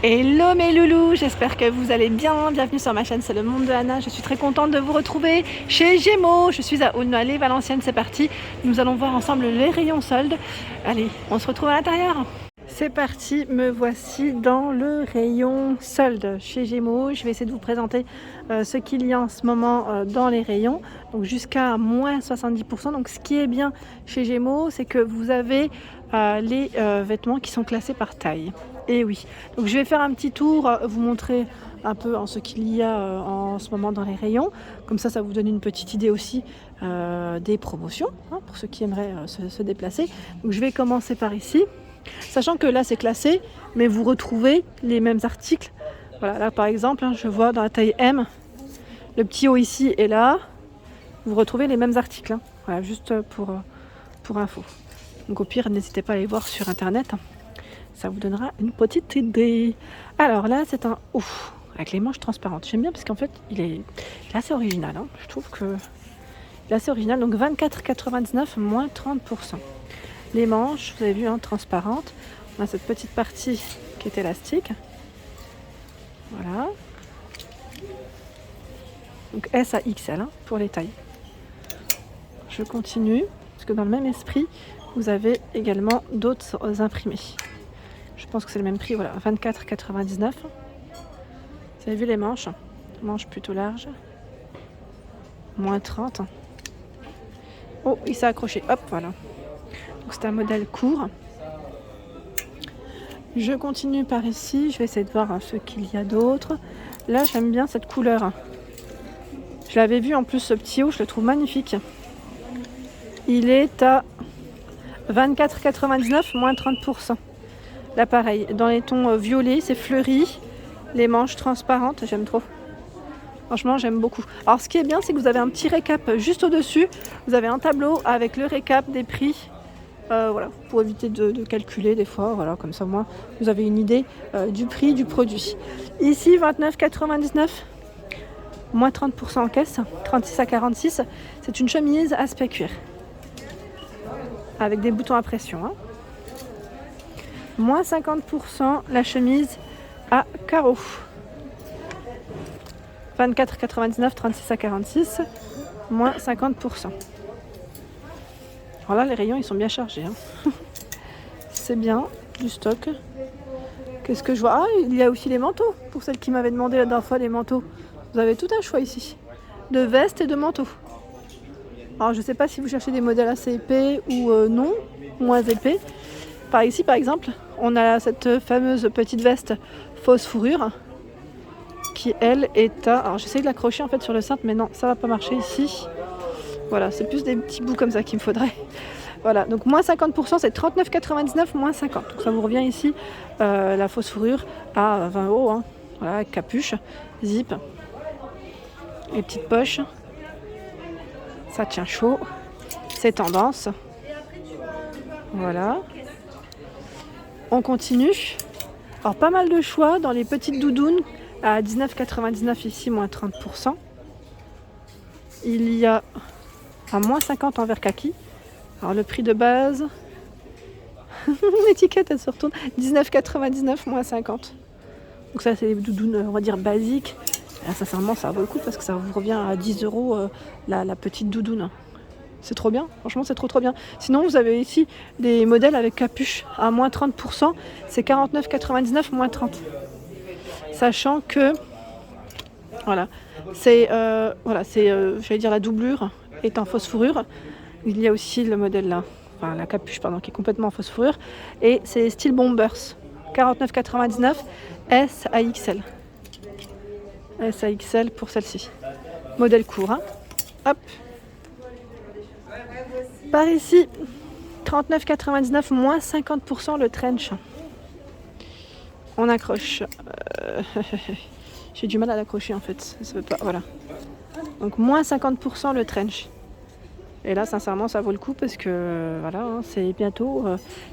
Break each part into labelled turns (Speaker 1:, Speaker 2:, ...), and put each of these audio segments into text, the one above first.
Speaker 1: Hello mes loulous, j'espère que vous allez bien. Bienvenue sur ma chaîne, c'est le monde de Anna. Je suis très contente de vous retrouver chez Gémeaux. Je suis à Aulnoy-les-Valenciennes, c'est parti. Nous allons voir ensemble les rayons soldes. Allez, on se retrouve à l'intérieur. C'est parti, me voici dans le rayon solde chez Gémeaux. Je vais essayer de vous présenter ce qu'il y a en ce moment dans les rayons. Donc jusqu'à moins 70%. Donc ce qui est bien chez Gémeaux, c'est que vous avez les vêtements qui sont classés par taille. Et oui, donc je vais faire un petit tour, vous montrer un peu ce qu'il y a en ce moment dans les rayons. Comme ça vous donne une petite idée aussi des promotions, pour ceux qui aimeraient se déplacer. Donc je vais commencer par ici. Sachant que là c'est classé, mais vous retrouvez les mêmes articles. Voilà, là par exemple, je vois dans la taille M, le petit haut ici et là, vous retrouvez les mêmes articles. Voilà, juste pour info. Donc au pire, n'hésitez pas à aller voir sur internet. Ça vous donnera une petite idée. Alors là, c'est un haut avec les manches transparentes. J'aime bien parce qu'en fait, il est assez original. Je trouve que il est assez original. Donc 24,99 moins 30%. Les manches, vous avez vu, transparentes. On a cette petite partie qui est élastique. Voilà. Donc S à XL pour les tailles. Je continue parce que dans le même esprit, vous avez également d'autres imprimés. Je pense que c'est le même prix, voilà, 24,99. Vous avez vu les manches plutôt larges. Moins 30. Oh, il s'est accroché, hop, voilà. Donc c'est un modèle court. Je continue par ici, je vais essayer de voir ce qu'il y a d'autre. Là, j'aime bien cette couleur. Je l'avais vu en plus, ce petit haut, je le trouve magnifique. Il est à 24,99, moins 30%. Là pareil, dans les tons violets, c'est fleuri, les manches transparentes, j'aime trop. Franchement, j'aime beaucoup. Alors ce qui est bien, c'est que vous avez un petit récap juste au-dessus. Vous avez un tableau avec le récap des prix. Voilà, pour éviter de calculer des fois, voilà, comme ça au moins vous avez une idée du prix du produit. Ici, 29,99, moins 30% en caisse, 36 à 46. C'est une chemise aspect cuir. Avec des boutons à pression. Moins 50% la chemise à carreaux. 24,99, 36 à 46, moins 50%. Alors là, les rayons, ils sont bien chargés. C'est bien, du stock. Qu'est-ce que je vois? Ah, il y a aussi les manteaux. Pour celles qui m'avaient demandé la dernière fois les manteaux. Vous avez tout un choix ici. De vestes et de manteaux. Alors, je ne sais pas si vous cherchez des modèles assez épais ou non, moins épais. Par ici, par exemple, on a cette fameuse petite veste fausse fourrure qui, elle, est à... Alors, j'essaie de l'accrocher en fait sur le cintre, mais non, ça va pas marcher ici. Voilà, c'est plus des petits bouts comme ça qu'il me faudrait. Voilà, donc moins 50%, c'est 39,99, moins 50. Donc ça vous revient ici, la fausse fourrure à 20 €. Voilà, avec capuche, zip, les petites poches. Ça tient chaud. C'est tendance. Voilà. On continue. Alors pas mal de choix dans les petites doudounes à 19,99 ici, moins 30%. Il y a à moins 50 en vert kaki. Alors le prix de base, l'étiquette elle se retourne, 19,99 moins 50. Donc ça c'est des doudounes on va dire basiques. Là, sincèrement ça vaut le coup parce que ça vous revient à 10 € la petite doudoune. C'est trop bien, franchement c'est trop bien. Sinon vous avez ici des modèles avec capuche à moins 30%, c'est 49,99 moins 30. Sachant que voilà, c'est j'allais dire la doublure est en fausse fourrure. Il y a aussi le modèle là, enfin la capuche pardon, qui est complètement en fausse fourrure. Et c'est style Bombers, 49,99 S à XL. S à XL pour celle-ci. Modèle court. Hop. Par ici, 39,99 moins 50% le trench. On accroche. J'ai du mal à l'accrocher en fait. Ça veut pas. Voilà. Donc moins 50% le trench. Et là, sincèrement, ça vaut le coup parce que voilà, c'est bientôt,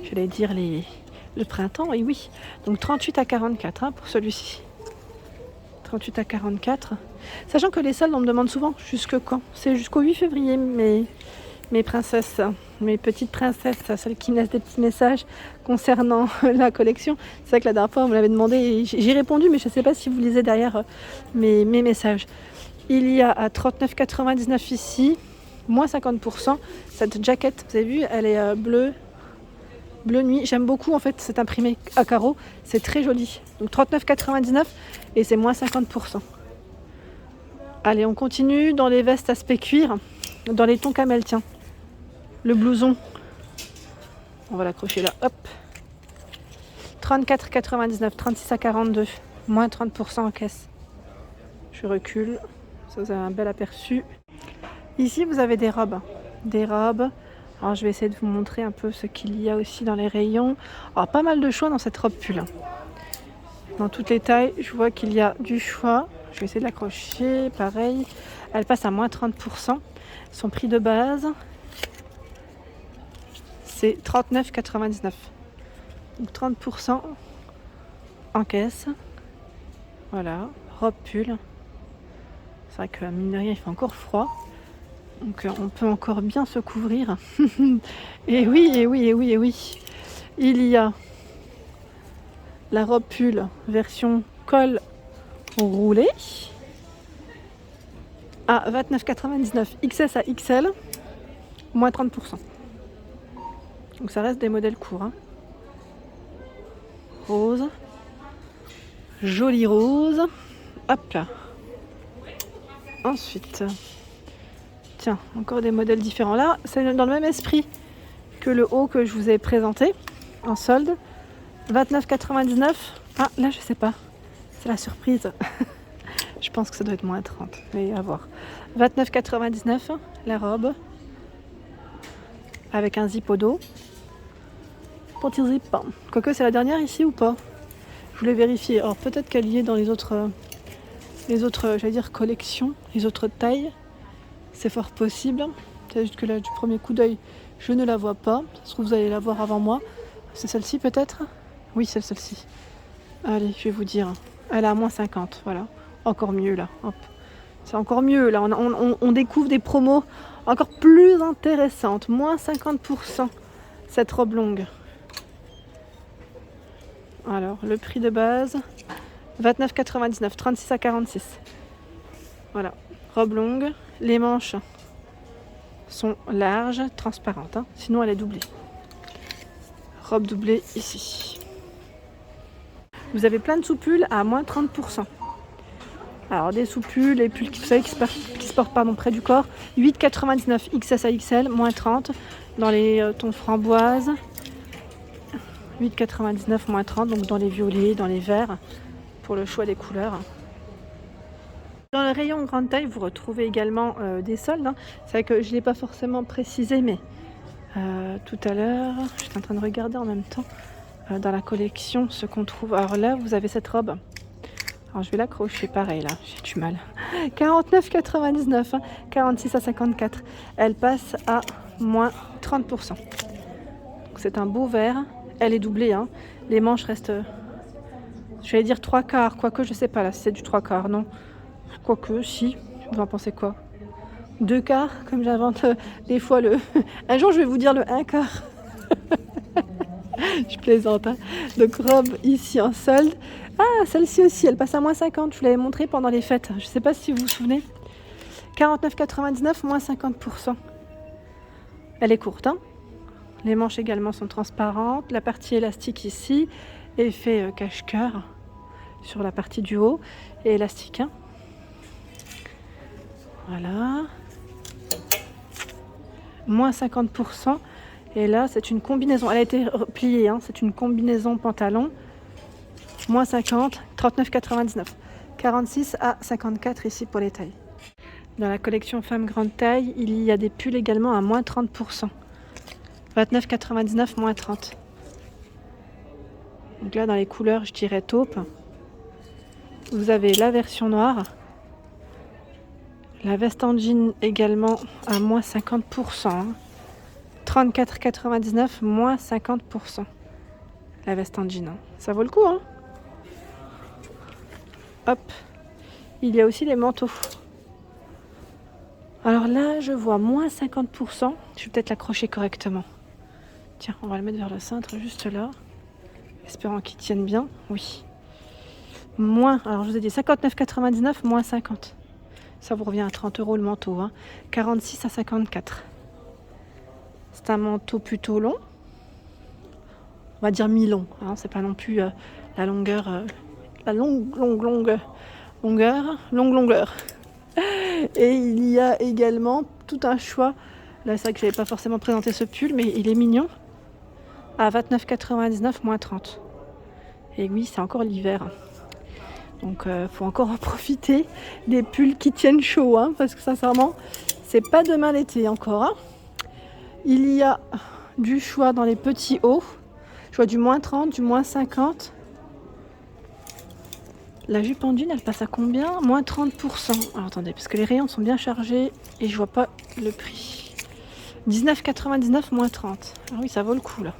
Speaker 1: j'allais dire le printemps. Et oui. Donc 38 à 44 pour celui-ci. 38 à 44. Sachant que les soldes, on me demande souvent jusque quand. C'est jusqu'au 8 février, mais mes princesses, mes petites princesses, celles qui me laissent des petits messages concernant la collection. C'est vrai que la dernière fois, vous me l'avez demandé et j'ai répondu, mais je ne sais pas si vous lisez derrière mes messages. Il y a à 39,99 ici, moins 50%. Cette jaquette, vous avez vu, elle est bleu nuit. J'aime beaucoup en fait, c'est imprimé à carreaux, c'est très joli. Donc 39,99 et c'est moins 50%. Allez, on continue dans les vestes aspect cuir, dans les tons camel, tiens. Le blouson, on va l'accrocher là, hop. 34,99, 36 à 42, moins 30% en caisse. Je recule, ça vous avez un bel aperçu. Ici, vous avez des robes. Alors, je vais essayer de vous montrer un peu ce qu'il y a aussi dans les rayons. Alors, pas mal de choix dans cette robe pull. Dans toutes les tailles, je vois qu'il y a du choix. Je vais essayer de l'accrocher, pareil. Elle passe à moins 30%. Son prix de base, c'est 39,99. Donc 30% en caisse. Voilà, robe pull. C'est vrai que mine de rien, il fait encore froid. Donc on peut encore bien se couvrir. Et oui. Il y a la robe pull version col roulé à 29,99 XS à XL, moins 30%. Donc ça reste des modèles courts. Hein. Rose. Joli rose. Hop là. Ensuite, tiens, encore des modèles différents. Là, c'est dans le même esprit que le haut que je vous ai présenté en solde. 29,99. Ah, là, je sais pas. C'est la surprise. Je pense que ça doit être moins 30. Mais à voir. 29,99 la robe. Avec un zip au dos. Petit zip. Quoique c'est la dernière ici ou pas? Je voulais vérifier. Alors peut-être qu'elle y est dans les autres, j'allais dire collections, les autres tailles. C'est fort possible. C'est juste que là, du premier coup d'œil, je ne la vois pas. Ça se trouve, vous allez la voir avant moi. C'est celle-ci peut-être? Oui, c'est celle-ci. Allez, je vais vous dire. Elle est à moins 50, voilà. Encore mieux là. Hop. C'est encore mieux là. On découvre des promos encore plus intéressantes. Moins 50% cette robe longue. Alors, le prix de base, 29,99, 36 à 46. Voilà, robe longue. Les manches sont larges, transparentes. Hein. Sinon, elle est doublée. Robe doublée ici. Vous avez plein de sous-pulls à moins 30%. Alors, des sous-pulls, les pulls vous savez, qui se portent près du corps. 8,99 XS à XL, moins 30. Dans les tons framboise. 8,99 moins 30, donc dans les violets, dans les verts, pour le choix des couleurs. Dans le rayon grande taille, vous retrouvez également des soldes. Hein. C'est vrai que je ne l'ai pas forcément précisé, mais tout à l'heure, j'étais en train de regarder en même temps dans la collection ce qu'on trouve. Alors là, vous avez cette robe. Alors je vais l'accrocher, pareil là, j'ai du mal. 49,99, hein, 46 à 54. Elle passe à moins 30%. Donc c'est un beau vert. Elle est doublée, hein. Les manches restent, je vais dire 3/4, quoique je sais pas là si c'est du 3/4, non. Quoique, si, vous en pensez quoi? 2/4, comme j'invente des fois le... Un jour je vais vous dire le 1/4. Je plaisante, hein. Donc robe ici en solde. Ah, celle-ci aussi, elle passe à moins 50, je vous l'avais montré pendant les fêtes. Je sais pas si vous vous souvenez. 49,99, moins 50%. Elle est courte, hein. Les manches également sont transparentes. La partie élastique ici, effet cache-cœur sur la partie du haut et élastique. Hein. Voilà. Moins 50%. Et là, c'est une combinaison. Elle a été pliée. Hein. C'est une combinaison pantalon. Moins 50, 39,99. 46 à 54 ici pour les tailles. Dans la collection femme grande taille, il y a des pulls également à moins 30%. 29,99 moins 30. Donc là, dans les couleurs, je dirais taupe. Vous avez la version noire. La veste en jean également à moins 50%. Hein. 34,99 moins 50%. La veste en jean. Hein. Ça vaut le coup. Hein. Hop. Il y a aussi les manteaux. Alors là, je vois moins 50%. Je vais peut-être l'accrocher correctement. Tiens, on va le mettre vers le cintre, juste là. Espérant qu'il tienne bien. Oui. Moins, alors je vous ai dit 59,99, moins 50. Ça vous revient à 30 € le manteau. 46 à 54. C'est un manteau plutôt long. On va dire mi-long. C'est pas non plus la longueur, la longueur. Et il y a également tout un choix. Là, c'est vrai que je n'avais pas forcément présenté ce pull, mais il est mignon. À 29,99, moins 30. Et oui, c'est encore l'hiver. Donc, faut encore en profiter des pulls qui tiennent chaud, parce que sincèrement, c'est pas demain l'été encore. Il y a du choix dans les petits hauts. Je vois du moins 30, du moins 50. La jupe en jean, elle passe à combien? Moins 30%. Alors attendez, parce que les rayons sont bien chargés et je vois pas le prix. 19,99, moins 30. Ah oui, ça vaut le coup là.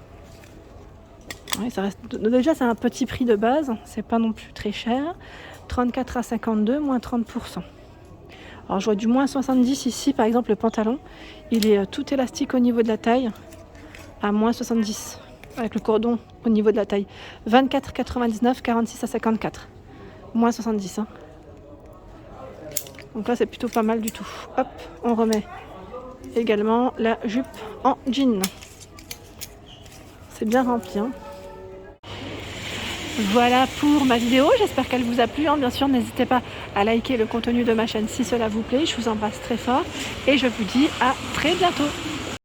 Speaker 1: Oui, ça reste... Déjà, c'est un petit prix de base, c'est pas non plus très cher. 34 à 52, moins 30%. Alors je vois du moins 70 ici, par exemple le pantalon. Il est tout élastique au niveau de la taille, à moins 70, avec le cordon au niveau de la taille. 24,99, 46 à 54. Moins 70. Donc là, c'est plutôt pas mal du tout. Hop, on remet également la jupe en jean. C'est bien rempli. Voilà pour ma vidéo, j'espère qu'elle vous a plu. Bien sûr, n'hésitez pas à liker le contenu de ma chaîne si cela vous plaît. Je vous embrasse très fort et je vous dis à très bientôt.